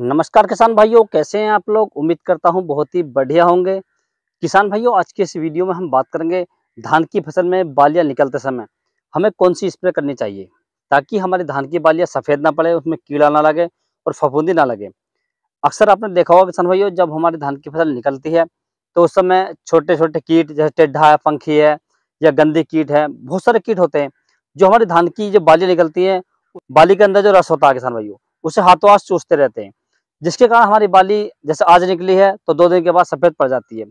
नमस्कार किसान भाइयों, कैसे हैं आप लोग। उम्मीद करता हूं बहुत ही बढ़िया होंगे। किसान भाइयों, आज के इस वीडियो में हम बात करेंगे धान की फसल में बालियां निकलते समय हमें कौन सी स्प्रे करनी चाहिए ताकि हमारी धान की बालियां सफ़ेद ना पड़े, उसमें कीड़ा ना लगे और फफूंदी ना लगे। अक्सर आपने देखा होगा किसान भाइयों, जब हमारी धान की फसल निकलती है तो उस समय छोटे छोटे कीट जैसे टेढ़ा है, पंखी है या गंदे कीट है, बहुत सारे कीट होते हैं जो हमारी धान की जो बालियां निकलती है, बाली के अंदर जो रस होता है किसान भाइयों, उसे हाथों हाथ चूसते रहते हैं, जिसके कारण हमारी बाली जैसे आज निकली है तो 2 दिन के बाद सफ़ेद पड़ जाती है।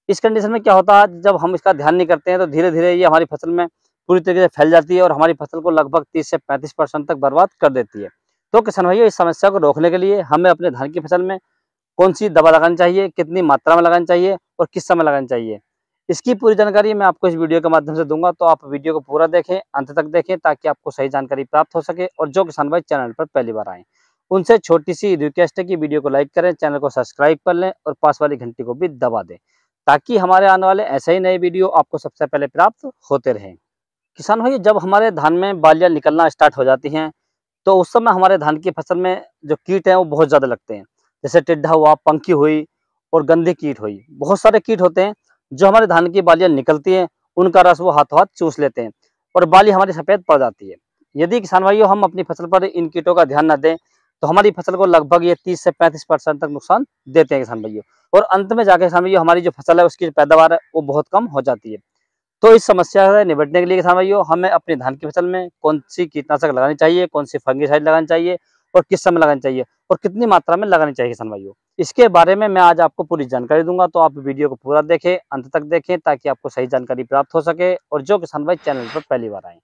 इस कंडीशन में क्या होता है, जब हम इसका ध्यान नहीं करते हैं तो धीरे-धीरे ये हमारी फसल में पूरी तरीके से फैल जाती है और हमारी फसल को लगभग 30 से 35% तक बर्बाद कर देती है। तो किसान भाइयों, इस समस्या को रोकने के लिए हमें अपने धान की फसल में कौन-सी दवा लगानी चाहिए, कितनी मात्रा में लगानी चाहिए और किस समय लगानी चाहिए, इसकी पूरी जानकारी मैं आपको इस वीडियो के माध्यम से दूँगा। तो आप वीडियो को पूरा देखें, अंत तक देखें ताकि आपको सही जानकारी प्राप्त हो सके। और जो किसान भाई चैनल पर पहली बार आएँ, उनसे छोटी-सी रिक्वेस्ट है कि वीडियो को लाइक करें, चैनल को सब्सक्राइब कर लें और पास वाली घंटी को भी दबा दें, ताकि हमारे आने वाले ऐसे ही नए वीडियो आपको सबसे पहले प्राप्त होते रहें। किसान भाई, जब हमारे धान में बालियाँ निकलना स्टार्ट हो जाती हैं, तो उस समय हमारे धान की फसल में जो कीट हैं वो बहुत ज़्यादा लगते हैं। जैसे टिड्डा हुआ, पंखी हुई और गंदी कीट हुई। बहुत सारे कीट होते हैं जो हमारे धान की बालियाँ निकलती हैं, उनका रस वो हाथों हाथ चूस लेते हैं और बाली हमारी सफ़ेद पड़ जाती है। यदि किसान भाइयों हम अपनी फसल पर इन कीटों का ध्यान न दें, तो हमारी फसल को लगभग ये 30 से 35% तक नुकसान देते हैं किसान भाइयों। और अंत में जाके किसान भाइयों हमारी जो फसल है उसकी पैदावार है वो बहुत कम हो जाती है। तो इस समस्या से निपटने के लिए किसान भाइयों हमें अपनी धान की फसल में कौन-सी कीटनाशक लगानी चाहिए, कौन-सी फंगिसाइड लगानी चाहिए और किस समय लगानी चाहिए और कितनी मात्रा में लगानी चाहिए किसान भाइयों। इसके बारे में मैं आज आपको पूरी जानकारी दूँगा, तो आप वीडियो को पूरा देखें, अंत तक देखें ताकि आपको सही जानकारी प्राप्त हो सके। और जो किसान भाई चैनल पर पहली बार आएँ,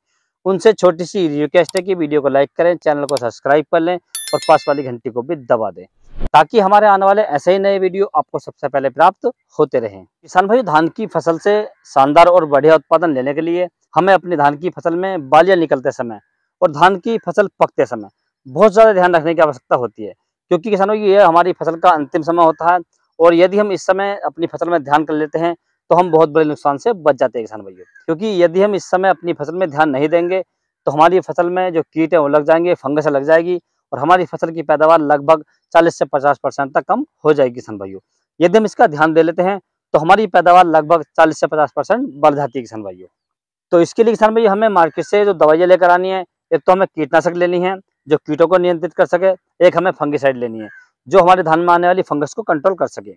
उनसे छोटी-सी रिक्वेस्ट है कि वीडियो को लाइक करें, चैनल को सब्सक्राइब कर लें और पास वाली घंटी को भी दबा दें, ताकि हमारे आने वाले ऐसे ही नए वीडियो आपको सबसे पहले प्राप्त होते रहें। किसान भाई, धान की फसल से शानदार और बढ़िया उत्पादन लेने के लिए हमें अपनी धान की फसल में बालियां निकलते समय और धान की फसल पकते समय बहुत ज़्यादा ध्यान रखने की आवश्यकता होती है, क्योंकि किसानों की ये हमारी फसल का अंतिम समय होता है। और यदि हम इस समय अपनी फसल में ध्यान कर लेते हैं तो हम बहुत बड़े नुकसान से बच जाते हैं किसान भाइयों। क्योंकि यदि हम इस समय अपनी फसल में ध्यान नहीं देंगे तो हमारी फसल में जो कीट है वो लग जाएंगे, फंगस लग जाएगी और हमारी फसल की पैदावार लगभग 40 से 50% तक कम हो जाएगी किसान भाइयों। यदि हम इसका ध्यान दे लेते हैं तो हमारी पैदावार लगभग 40 से 50% बढ़ जाती है किसान भाइयों। तो इसके लिए किसान भाइयों हमें मार्केट से जो दवाइयाँ लेकर आनी है, एक तो हमें कीटनाशक लेनी है जो कीटों को नियंत्रित कर सके, एक हमें फंगिसाइड लेनी है जो हमारे धान में आने वाली फंगस को कंट्रोल कर सके।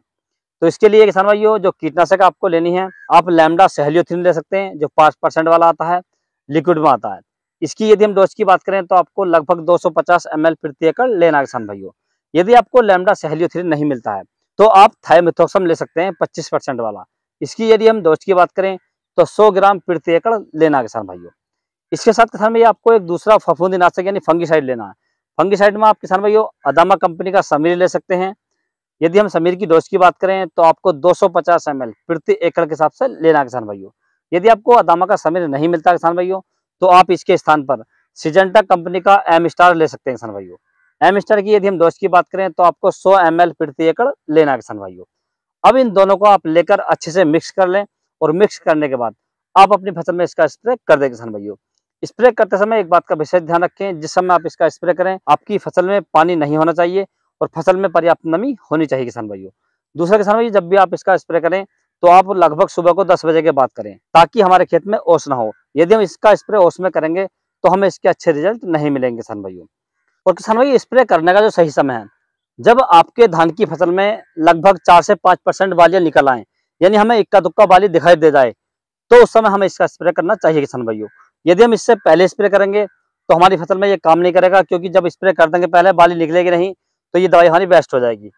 तो इसके लिए किसान भाइयों जो कीटनाशक आपको लेनी है, आप लैम्डा सेहलियोथिन ले सकते हैं जो 5% वाला आता है, लिक्विड में आता है। इसकी यदि हम डोज की बात करें तो आपको लगभग 250 ml प्रति एकड़ लेना है किसान भाइयों। यदि आपको लैम्डा सेहलियोथिन नहीं मिलता है तो आप थायोमिथोक्सम ले सकते हैं 25% वाला। इसकी यदि हम डोज की बात करें तो 100 ग्राम प्रति एकड़ लेना है किसान भाइयों। इसके साथ किसान भैया आपको एक दूसरा फफूंदीनाशक यानी फंगिसाइड लेना है। फंगिसाइड में आप किसान भाइयों अदामा कंपनी का समीर ले सकते हैं। यदि हम समीर की डोज की बात करें तो आपको 250 ml प्रति एकड़ के हिसाब से लेना है किसान भाइयों। यदि आपको अदामा का समीर नहीं मिलता किसान भाइयों तो आप इसके स्थान पर सिजेंटा कंपनी का एम स्टार ले सकते हैं किसान भाइयों। एम स्टार की यदि हम डोज की बात करें तो आपको 100 ml प्रति एकड़ लेना है किसान भाइयों। अब इन दोनों को आप लेकर अच्छे से मिक्स कर लें और मिक्स करने के बाद आप अपनी फसल में इसका स्प्रे कर दें किसान भाइयों। स्प्रे करते समय एक बात का विशेष ध्यान रखें, जिस समय आप इसका स्प्रे करें आपकी फसल में पानी नहीं होना चाहिए और फसल में पर्याप्त नमी होनी चाहिए किसान भाइयों। दूसरा किसान भाई, जब भी आप इसका स्प्रे करें तो आप लगभग सुबह को 10 बजे के बाद करें ताकि हमारे खेत में ओस ना हो। यदि हम इसका स्प्रे ओस में करेंगे तो हमें इसके अच्छे रिजल्ट नहीं मिलेंगे किसान भाइयों। और किसान भाई, स्प्रे करने का जो सही समय है, जब आपके धान की फसल में लगभग 4 से 5% बालियां निकल आए, यानी हमें इक्का दुक्का बाली दिखाई दे जाए, तो उस समय हमें इसका स्प्रे करना चाहिए किसान भाइयों। यदि हम इससे पहले स्प्रे करेंगे तो हमारी फसल में ये काम नहीं करेगा, क्योंकि जब स्प्रे कर देंगे पहले बाली निकलेगी नहीं तो ये दवाई हमारी वेस्ट हो जाएगी।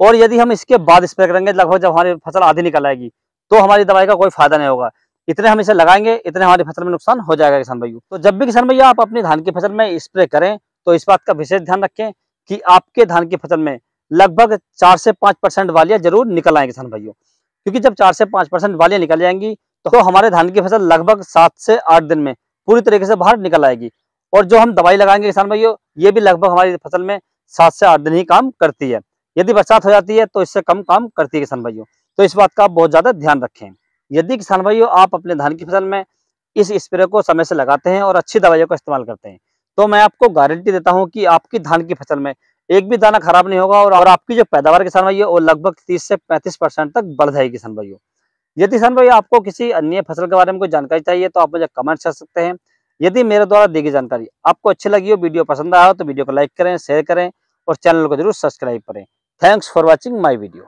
और यदि हम इसके बाद स्प्रे करेंगे लगभग जब हमारी फसल आधी निकल आएगी तो हमारी दवाई का कोई फायदा नहीं होगा। इतने हम इसे लगाएंगे इतने हमारी फसल में नुकसान हो जाएगा किसान भाइयों। तो जब भी किसान भैया आप अपनी धान की फसल में स्प्रे करें तो इस बात का विशेष ध्यान रखें कि आपके धान की फसल में लगभग 4 से 5% वालियां जरूर निकल आए किसान भाइयों। क्योंकि जब 4 से 5% वालियां निकल जाएंगी तो हमारे धान की फसल लगभग 7 से 8 दिन में पूरी तरीके से बाहर निकल आएगी। और जो हम दवाई लगाएंगे किसान भाइयों, ये भी लगभग हमारी फसल में 7 से 8 दिन ही काम करती है। यदि बरसात हो जाती है तो इससे कम काम करती है किसान भाइयों। तो इस बात का आप बहुत ज्यादा ध्यान रखें। यदि किसान भाइयों आप अपने धान की फसल में इस स्प्रे को समय से लगाते हैं और अच्छी दवाइयों का इस्तेमाल करते हैं तो मैं आपको गारंटी देता हूं कि आपकी धान की फसल में एक भी दाना खराब नहीं होगा और आपकी जो पैदावार किसान भाई है वो लगभग 30 से 35% तक बढ़ जाएगी किसान भाइयों। यदि किसान भाई आपको किसी अन्य फसल के बारे में कोई जानकारी चाहिए तो आप मुझे कमेंट कर सकते हैं। यदि मेरे द्वारा दी गई जानकारी आपको अच्छी लगी हो, वीडियो पसंद आया हो तो वीडियो को लाइक करें, शेयर करें और चैनल को जरूर सब्सक्राइब करें। Thanks for watching my video.